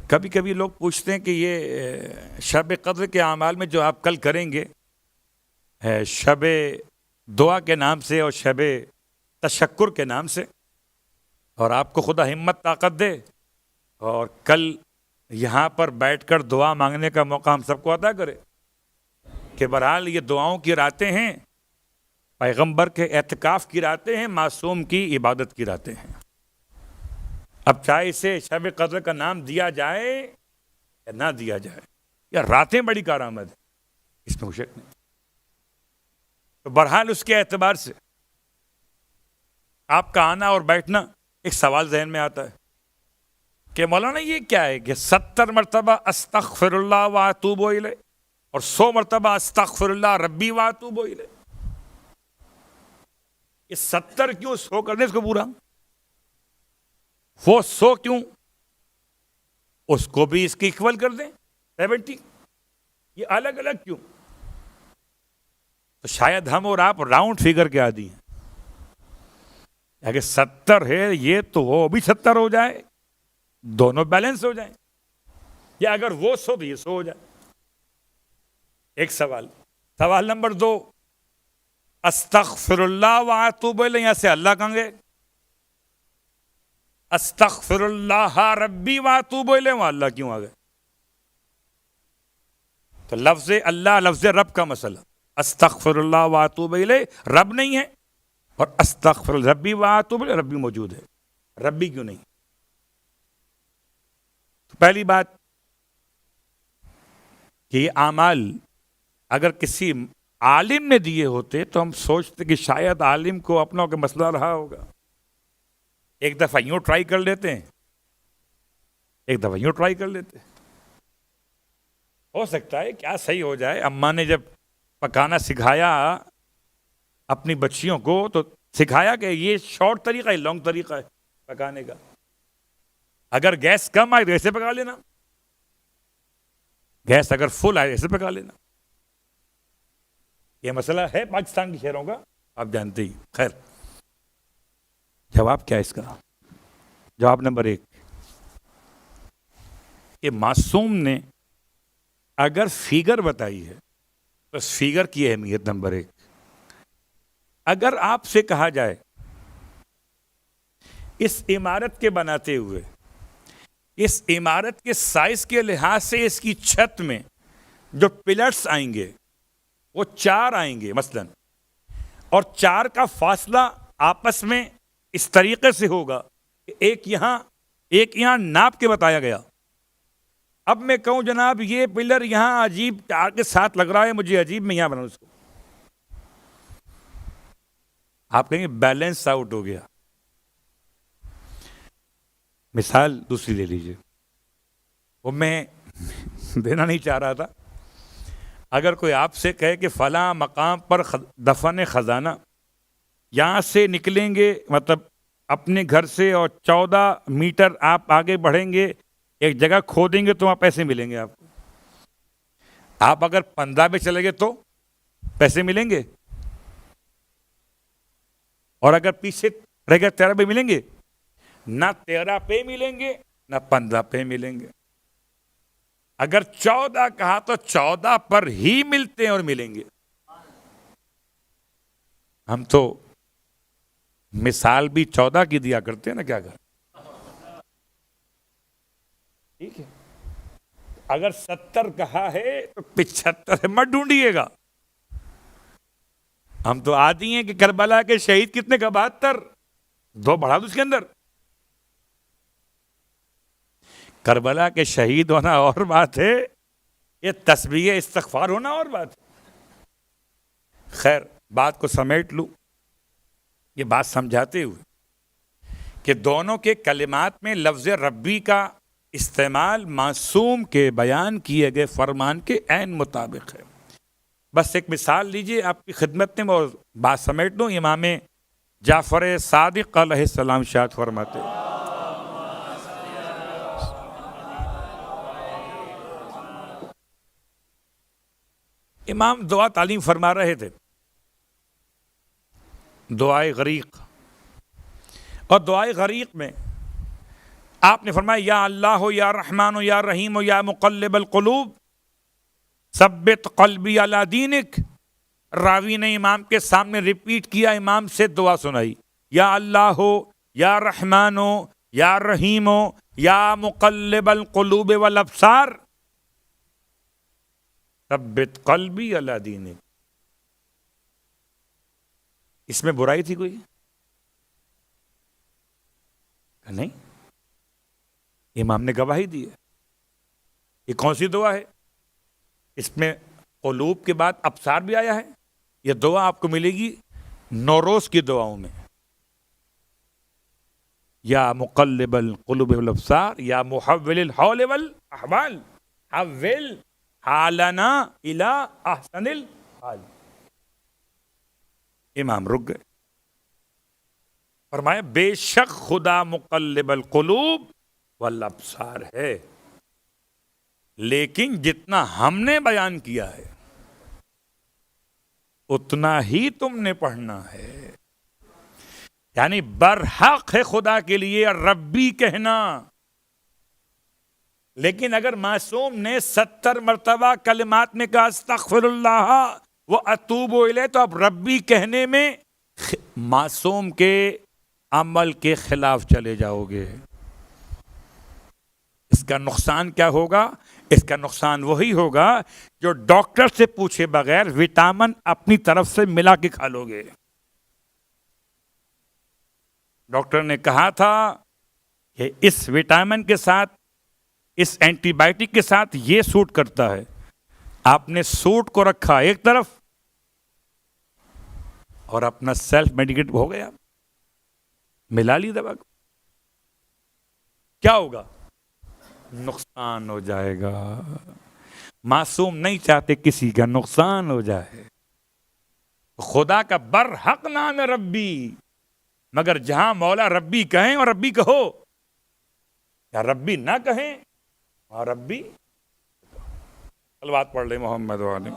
کبھی کبھی لوگ پوچھتے ہیں کہ یہ شب قدر کے اعمال میں جو آپ کل کریں گے شب دعا کے نام سے اور شب تشکر کے نام سے، اور آپ کو خدا ہمت طاقت دے اور کل یہاں پر بیٹھ کر دعا مانگنے کا موقع ہم سب کو عطا کرے کہ بہرحال یہ دعاؤں کی راتیں ہیں، پیغمبر کے اعتکاف کی راتیں ہیں، معصوم کی عبادت کی راتیں ہیں۔ اب چاہے اسے شب قدر کا نام دیا جائے یا نہ دیا جائے، یا راتیں بڑی کارآمد ہیں، اس میں شک نہیں۔ تو بہرحال اس کے اعتبار سے آپ کا آنا اور بیٹھنا، ایک سوال ذہن میں آتا ہے کہ مولانا یہ کیا ہے کہ 70 مرتبہ استغفر اللہ واتوب الیہ اور 100 مرتبہ استغفر اللہ ربی واتوب الیہ، یہ 70 کیوں 100 کرنے اس کو پورا، وہ 100 کیوں اس کو بھی اس کی اکول کر دیں 70، یہ الگ الگ کیوں؟ تو شاید ہم اور آپ راؤنڈ فگر کے عادی ہیں، اگر 70 ہے یہ تو وہ بھی 70 ہو جائے، دونوں بیلنس ہو جائیں، یا اگر وہ 100 تو یہ 100 ہو جائے۔ ایک سوال نمبر 2، استغفر اللہ واتوب الیہ، یہاں سے اللہ کہیں گے، استغفر اللہ ربی واتوب الیہ، وہاں اللہ کیوں آ گئے؟ تو لفظ اللہ لفظ رب کا مسئلہ، استغفر اللہ واتوب الیہ رب نہیں ہے، اور استغفر ربی واتوب الیہ ربی موجود ہے، ربی کیوں نہیں؟ تو پہلی بات کہ یہ اعمال اگر کسی عالم نے دیے ہوتے تو ہم سوچتے کہ شاید عالم کو اپنوں کا مسئلہ رہا ہوگا، ایک دفعہ یوں ٹرائی کر لیتے ہیں، ایک دفعہ یوں ٹرائی کر لیتے ہیں، ہو سکتا ہے کیا صحیح ہو جائے۔ اماں نے جب پکانا سکھایا اپنی بچیوں کو تو سکھایا کہ یہ شارٹ طریقہ ہے، لانگ طریقہ ہے پکانے کا، اگر گیس کم آئے تو ایسے پکا لینا، گیس اگر فل آئے ایسے پکا لینا۔ یہ مسئلہ ہے پاکستان کے شہروں کا، آپ جانتے ہی۔ خیر، جواب کیا ہے اس کا؟ جواب نمبر 1 کہ معصوم نے اگر فیگر بتائی ہے تو اس فیگر کی اہمیت نمبر 1۔ اگر آپ سے کہا جائے اس عمارت کے بناتے ہوئے اس عمارت کے سائز کے لحاظ سے اس کی چھت میں جو پلرز آئیں گے وہ 4 آئیں گے مثلا، اور 4 کا فاصلہ آپس میں اس طریقے سے ہوگا کہ ایک یہاں ناپ کے بتایا گیا۔ اب میں کہوں جناب یہ پلر یہاں عجیب 4 کے ساتھ لگ رہا ہے، مجھے عجیب، میں یہاں بناؤں اس کو، آپ کہیں گے بیلنس آؤٹ ہو گیا۔ مثال دوسری لے لیجئے، وہ میں دینا نہیں چاہ رہا تھا۔ اگر کوئی آپ سے کہے کہ فلاں مقام پر دفن خزانہ، یہاں سے نکلیں گے مطلب اپنے گھر سے اور 14 میٹر آپ آگے بڑھیں گے، ایک جگہ کھودیں گے تو وہاں پیسے ملیں گے آپ کو، آپ اگر 15 پہ چلے گے تو پیسے ملیں گے، اور اگر پیچھے رہ گئے 13 پہ ملیں گے، نہ 13 پہ ملیں گے نہ 15 پہ ملیں گے۔ اگر 14 کہا تو 14 پر ہی ملتے ہیں اور ملیں گے۔ ہم تو مثال بھی 14 کی دیا کرتے ہیں نا، کیا کر، ٹھیک ہے۔ اگر 70 کہا ہے تو 75 مت ڈھونڈیے گا، ہم تو عادی ہیں کہ کربلا کے شہید کتنے کا 72، 2 بڑھا دو اس کے اندر۔ کربلا کے شہید ہونا اور بات ہے، یہ تسبیح استغفار ہونا اور بات ہے۔ خیر، بات کو سمیٹ لوں، یہ بات سمجھاتے ہوئے کہ دونوں کے کلمات میں لفظ ربی کا استعمال معصوم کے بیان کیے گئے فرمان کے عین مطابق ہے۔ بس ایک مثال لیجئے آپ کی خدمت میں اور بات سمیٹ دوں۔ امام جعفر صادق علیہ السلام ارشاد فرماتے ہیں، امام دعا تعلیم فرما رہے تھے، دعائے غریق، اور دعائے غریق میں آپ نے فرمایا یا اللہ ہو یا رحمان ہو یا رحیم ہو یا مقلب القلوب ثبت قلبی علی دینک. راوی نے امام کے سامنے ریپیٹ کیا, امام سے دعا سنائی, یا اللہ ہو یا رحمان ہو یا رحیم ہو یا مقلب القلوب والابصار ثبت قلبی علی دینک. اس میں برائی تھی کوئی؟ نہیں, امام نے گواہی دی ہے. یہ کون سی دعا ہے؟ اس میں قلوب کے بعد ابصار بھی آیا ہے. یہ دعا آپ کو ملے گی نوروز کی دعاؤں میں. یا مقلب القلوب والابصار یا محول الحول والاحوال حول حالنا الی احسن الحال. امام رک گئے, فرمایا بے شک خدا مقلب القلوب والابصار ہے, لیکن جتنا ہم نے بیان کیا ہے اتنا ہی تم نے پڑھنا ہے. یعنی برحق ہے خدا کے لیے ربی کہنا, لیکن اگر معصوم نے 70 مرتبہ کلمات میں کہا استغفر اللہ و اتوب الیہ, تو اب ربی کہنے میں معصوم کے عمل کے خلاف چلے جاؤ گے. اس کا نقصان کیا ہوگا؟ اس کا نقصان وہی ہوگا جو ڈاکٹر سے پوچھے بغیر وٹامن اپنی طرف سے ملا کے کھا لو گے. ڈاکٹر نے کہا تھا کہ اس وٹامن کے ساتھ, اس اینٹی بائیوٹک کے ساتھ یہ سوٹ کرتا ہے, آپ نے سوٹ کو رکھا ایک طرف اور اپنا سیلف میڈیکیٹ ہو گیا, ملا لی دوا کو. کیا ہوگا؟ نقصان ہو جائے گا. معصوم نہیں چاہتے کسی کا نقصان ہو جائے. خدا کا برحق نام ہے ربی, مگر جہاں مولا ربی کہیں اور ربی کہو, یا ربی نہ کہیں اور ربی. صلوات پڑھ لیں محمد والے.